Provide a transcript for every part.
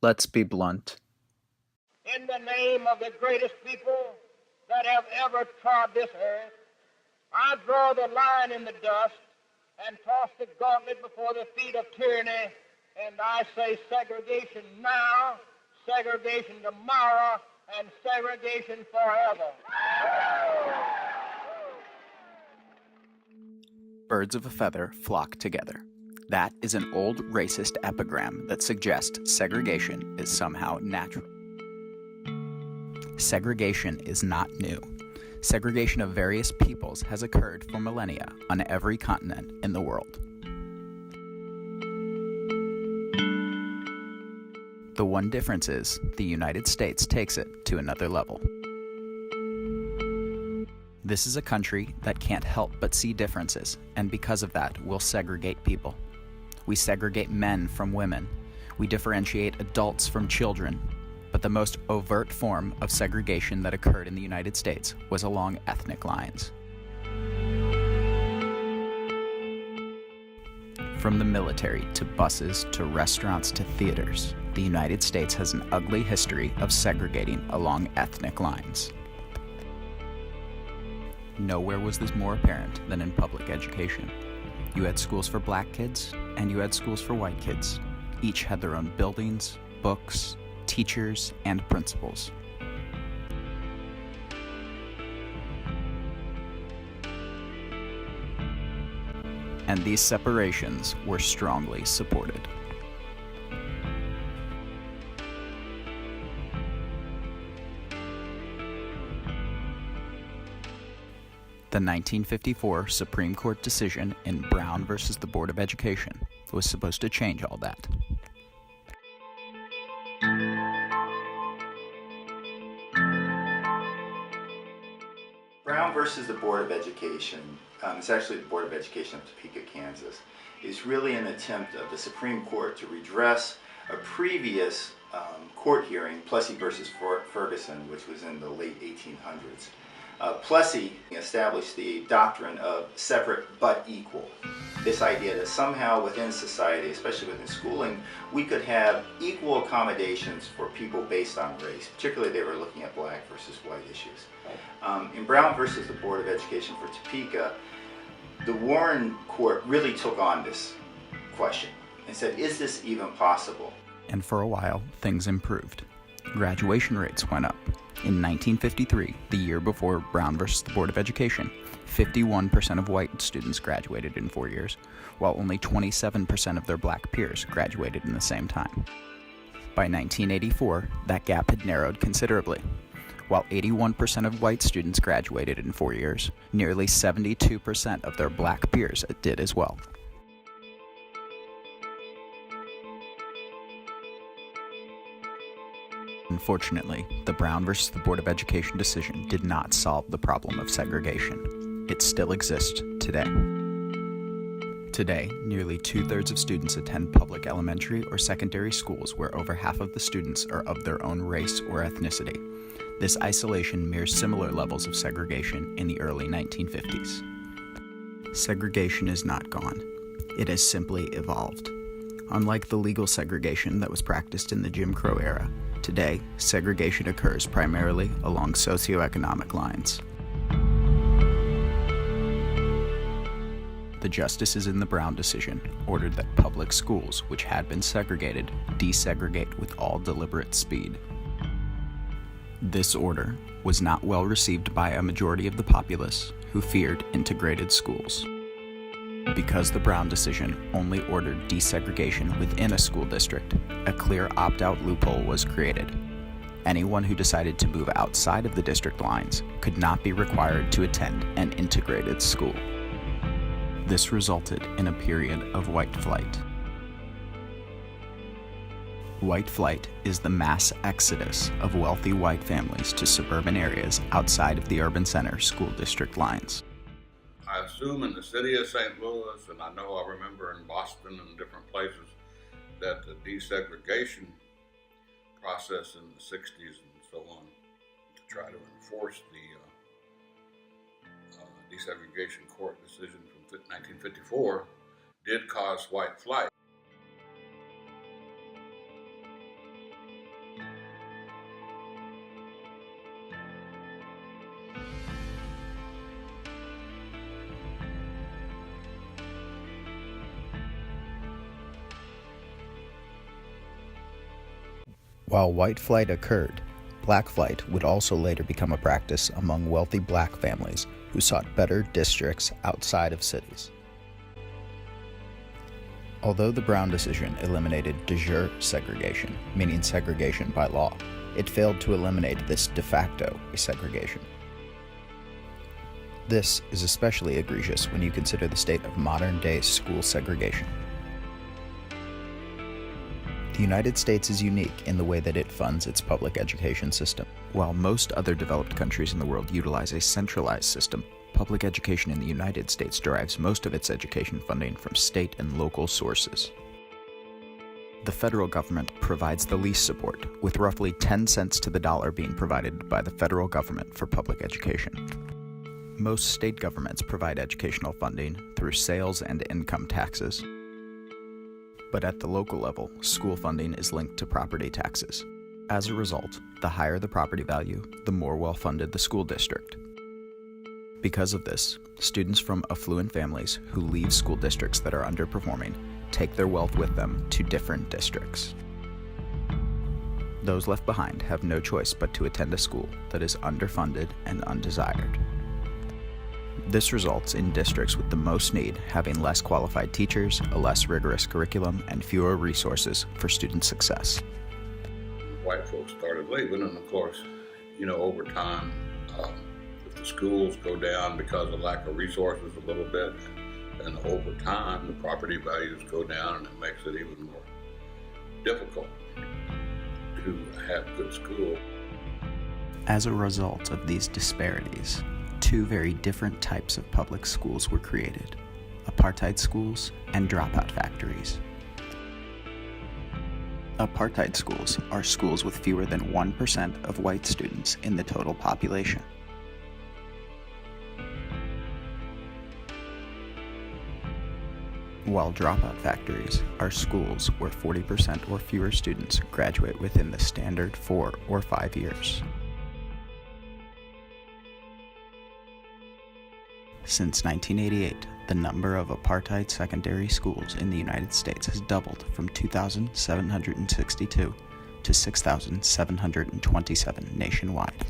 Let's be blunt. In the name of the greatest people that have ever trod this earth, I draw the line in the dust and toss the gauntlet before the feet of tyranny, and I say segregation now, segregation tomorrow, and segregation forever. Birds of a feather flock together. That is an old racist epigram that suggests segregation is somehow natural. Segregation is not new. Segregation of various peoples has occurred for millennia on every continent in the world. The one difference is the United States takes it to another level. This is a country that can't help but see differences, and because of that, will segregate people. We segregate men from women. We differentiate adults from children. But the most overt form of segregation that occurred in the United States was along ethnic lines. From the military to buses to restaurants to theaters, the United States has an ugly history of segregating along ethnic lines. Nowhere was this more apparent than in public education. You had schools for black kids, and you had schools for white kids. Each had their own buildings, books, teachers, and principals. And these separations were strongly supported. The 1954 Supreme Court decision in Brown versus the Board of Education was supposed to change all that. Brown versus the Board of Education, it's actually the Board of Education of Topeka, Kansas, is really an attempt of the Supreme Court to redress a previous court hearing, Plessy versus Ferguson, which was in the late 1800s. Plessy established the doctrine of separate but equal. This idea that somehow within society, especially within schooling, we could have equal accommodations for people based on race. Particularly they were looking at black versus white issues. In Brown versus the Board of Education for Topeka, the Warren Court really took on this question and said, is this even possible? And for a while, things improved. Graduation rates went up. In 1953, the year before Brown versus the Board of Education, 51% of white students graduated in 4 years, while only 27% of their black peers graduated in the same time. By 1984, that gap had narrowed considerably. While 81% of white students graduated in 4 years, nearly 72% of their black peers did as well. Unfortunately, the Brown versus the Board of Education decision did not solve the problem of segregation. It still exists today. Today, nearly 2/3 of students attend public elementary or secondary schools where over half of the students are of their own race or ethnicity. This isolation mirrors similar levels of segregation in the early 1950s. Segregation is not gone. It has simply evolved. Unlike the legal segregation that was practiced in the Jim Crow era, today, segregation occurs primarily along socioeconomic lines. The justices in the Brown decision ordered that public schools, which had been segregated, desegregate with all deliberate speed. This order was not well received by a majority of the populace who feared integrated schools. Because the Brown decision only ordered desegregation within a school district, a clear opt-out loophole was created. Anyone who decided to move outside of the district lines could not be required to attend an integrated school. This resulted in a period of white flight. White flight is the mass exodus of wealthy white families to suburban areas outside of the urban center school district lines. I assume in the city of St. Louis, and I know I remember in Boston and different places, that the desegregation process in the 60s and so on to try to enforce the desegregation court decision from 1954 did cause white flight. While white flight occurred, black flight would also later become a practice among wealthy black families who sought better districts outside of cities. Although the Brown decision eliminated de jure segregation, meaning segregation by law, it failed to eliminate this de facto segregation. This is especially egregious when you consider the state of modern-day school segregation. The United States is unique in the way that it funds its public education system. While most other developed countries in the world utilize a centralized system, public education in the United States derives most of its education funding from state and local sources. The federal government provides the least support, with roughly 10 cents to the dollar being provided by the federal government for public education. Most state governments provide educational funding through sales and income taxes. But at the local level, school funding is linked to property taxes. As a result, the higher the property value, the more well-funded the school district. Because of this, students from affluent families who leave school districts that are underperforming take their wealth with them to different districts. Those left behind have no choice but to attend a school that is underfunded and undesired. This results in districts with the most need having less qualified teachers, a less rigorous curriculum, and fewer resources for student success. White folks started leaving, and of course, over time, if the schools go down because of lack of resources a little bit, and over time the property values go down, and it makes it even more difficult to have good schools. As a result of these disparities, two very different types of public schools were created: apartheid schools and dropout factories. Apartheid schools are schools with fewer than 1% of white students in the total population. While dropout factories are schools where 40% or fewer students graduate within the standard 4 or 5 years. Since 1988, the number of apartheid secondary schools in the United States has doubled from 2,762 to 6,727 nationwide.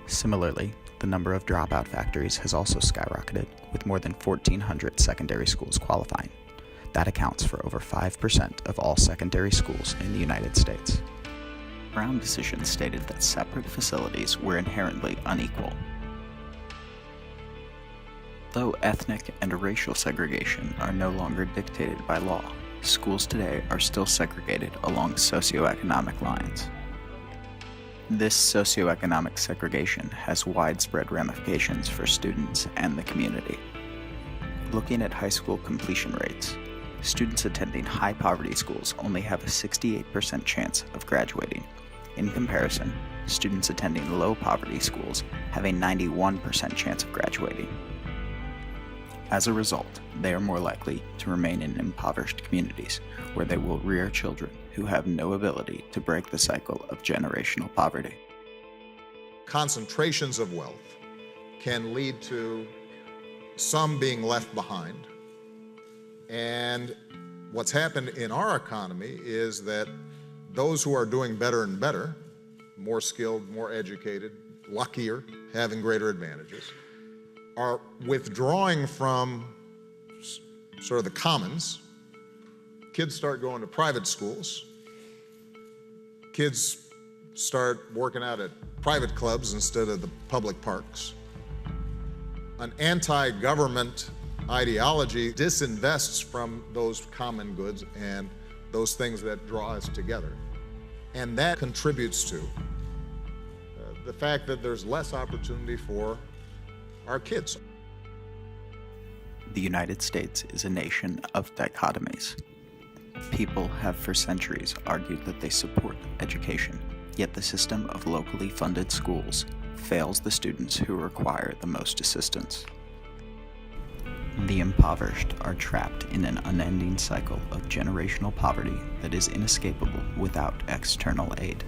Similarly, the number of dropout factories has also skyrocketed, with more than 1,400 secondary schools qualifying. That accounts for over 5% of all secondary schools in the United States. Brown decision stated that separate facilities were inherently unequal. Though ethnic and racial segregation are no longer dictated by law, schools today are still segregated along socioeconomic lines. This socioeconomic segregation has widespread ramifications for students and the community. Looking at high school completion rates, students attending high-poverty schools only have a 68% chance of graduating. In comparison, students attending low-poverty schools have a 91% chance of graduating. As a result, they are more likely to remain in impoverished communities, where they will rear children who have no ability to break the cycle of generational poverty. Concentrations of wealth can lead to some being left behind. And what's happened in our economy is that those who are doing better and better, more skilled, more educated, luckier, having greater advantages, are withdrawing from sort of the commons. Kids start going to private schools. Kids start working out at private clubs instead of the public parks. An anti-government ideology disinvests from those common goods and those things that draw us together. And that contributes to the fact that there's less opportunity for our kids. The United States is a nation of dichotomies. People have for centuries argued that they support education, yet the system of locally funded schools fails the students who require the most assistance. The impoverished are trapped in an unending cycle of generational poverty that is inescapable without external aid.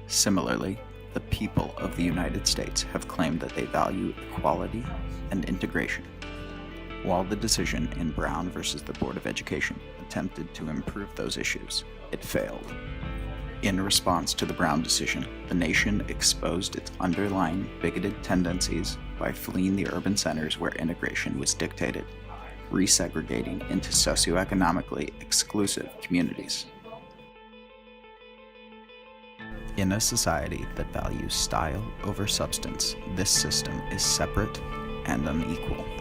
Similarly, the people of the United States have claimed that they value equality and integration. While the decision in Brown versus the Board of Education attempted to improve those issues, it failed. In response to the Brown decision, the nation exposed its underlying bigoted tendencies by fleeing the urban centers where integration was dictated, resegregating into socioeconomically exclusive communities. In a society that values style over substance, this system is separate and unequal.